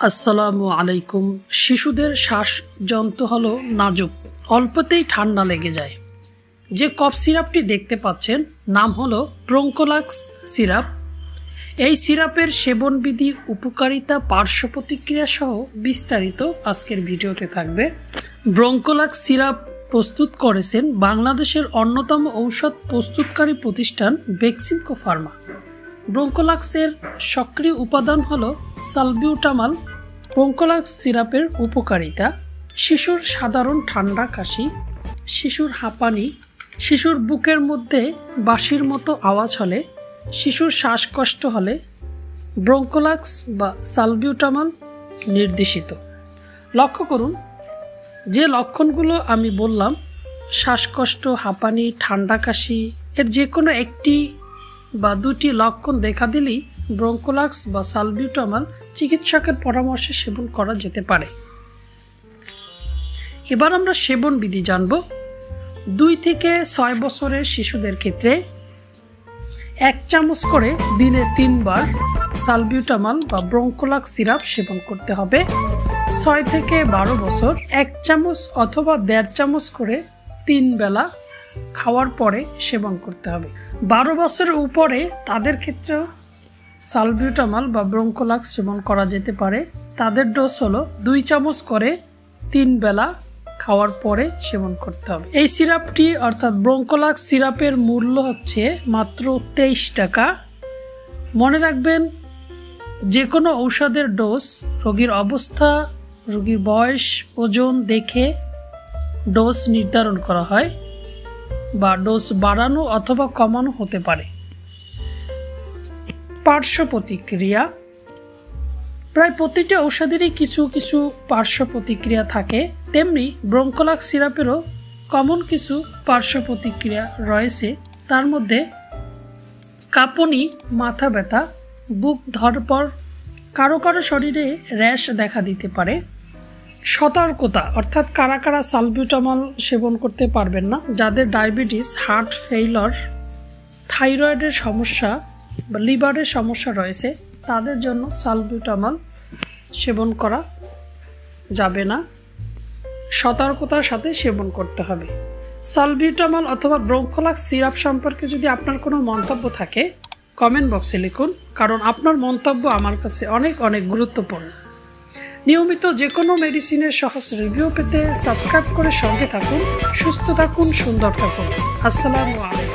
আসসালামু আলাইকুম। শিশুদের শ্বাসযন্ত্র হলো নাজুক, অল্পতেই ঠান্ডা লেগে যায়। যে কফ সিরাপটি দেখতে পাচ্ছেন নাম হলো ব্রঙ্কোলাক্স সিরাপ। এই সিরাপের সেবনবিধি, উপকারিতা, পার্শ্ব প্রতিক্রিয়া সহ বিস্তারিত আজকের ভিডিওতে থাকবে। ব্রঙ্কোলাক্স সিরাপ প্রস্তুত করেছেন বাংলাদেশের অন্যতম ঔষধ প্রস্তুতকারী প্রতিষ্ঠান বেক্সিমকো ফার্মা। ব্রঙ্কোলাক্সের সক্রিয় উপাদান হলো সালবিউটামাল। ব্রঙ্কোলাক্স সিরাপের উপকারিতা: শিশুর সাধারণ ঠান্ডা কাশি, শিশুর হাঁপানি, শিশুর বুকের মধ্যে বাঁশির মতো আওয়াজ হলে, শিশুর শ্বাসকষ্ট হলে ব্রঙ্কোলাক্স বা সালবিউটামাল নির্দেশিত। লক্ষ্য করুন, যে লক্ষণগুলো আমি বললাম, শ্বাসকষ্ট, হাঁপানি, ঠান্ডা কাশি, এর যে কোনো একটি বা দুটি লক্ষণ দেখা দিলেই ব্রঙ্কোলাক্স বা সালবিউটামাল চিকিৎসকের পরামর্শে সেবন করা যেতে পারে। এবার আমরা সেবন বিধি জানব। 2 থেকে 6 বছরের শিশুদের ক্ষেত্রে 1 চামচ করে দিনে 3 বার সালবিউটামাল বা ব্রঙ্কোলাক্স সিরাপ সেবন করতে হবে। 6 থেকে 12 বছর 1 চামচ অথবা 1.5 চামচ করে 3 বেলা খাওয়ার পরে সেবন করতে হবে। 12 বছরের উপরে তাদের ক্ষেত্রে সালবিউটামাল বা ব্রঙ্কোলাক্স সেবন করা যেতে পারে। তাদের ডোজ হলো 2 চামচ করে 3 বেলা খাওয়ার পরে সেবন করতে হবে। এই সিরাপটি অর্থাৎ ব্রঙ্কোলাক্স সিরাপের মূল্য হচ্ছে মাত্র 23 টাকা। মনে রাখবেন, যে কোনো ঔষধের ডোজ রোগীর অবস্থা, রোগীর বয়স, ওজন দেখে ডোজ নির্ধারণ করা হয় বা ডোজ বাড়ানো অথবা কমানো হতে পারে। পার্শ্ব প্রতিক্রিয়া: প্রায় প্রতিটি ঔষধেরই কিছু কিছু পার্শ্ব প্রতিক্রিয়া থাকে, তেমনি ব্রঙ্কোলাক্স সিরাপেরও কমন কিছু পার্শ্ব প্রতিক্রিয়া রয়েছে। তার মধ্যে কাঁপুনি, মাথা ব্যথা, বুক ধড়ফড়, কারো কারো শরীরে র্যাশ দেখা দিতে পারে। সতর্কতা অর্থাৎ কারা কারা সালবিউটামাল সেবন করতে পারবেন না: যাদের ডায়াবেটিস, হার্ট ফেইলর, থাইরয়েডের সমস্যা বা লিভারের সমস্যা রয়েছে, তাদের জন্য সালবিউটামাল সেবন করা যাবে না। সতর্কতার সাথে সেবন করতে হবে। সালবিউটামাল অথবা ব্রঙ্কোলাক্স সিরাপ সম্পর্কে যদি আপনার কোনো মন্তব্য থাকে, কমেন্ট বক্সে লিখুন, কারণ আপনার মন্তব্য আমার কাছে অনেক অনেক গুরুত্বপূর্ণ। নিয়মিত যে কোনো মেডিসিনের সহজ রিভিউ পেতে সাবস্ক্রাইব করে সঙ্গে থাকুন। সুস্থ থাকুন, সুন্দর থাকুন। আসসালামু আলাইকুম।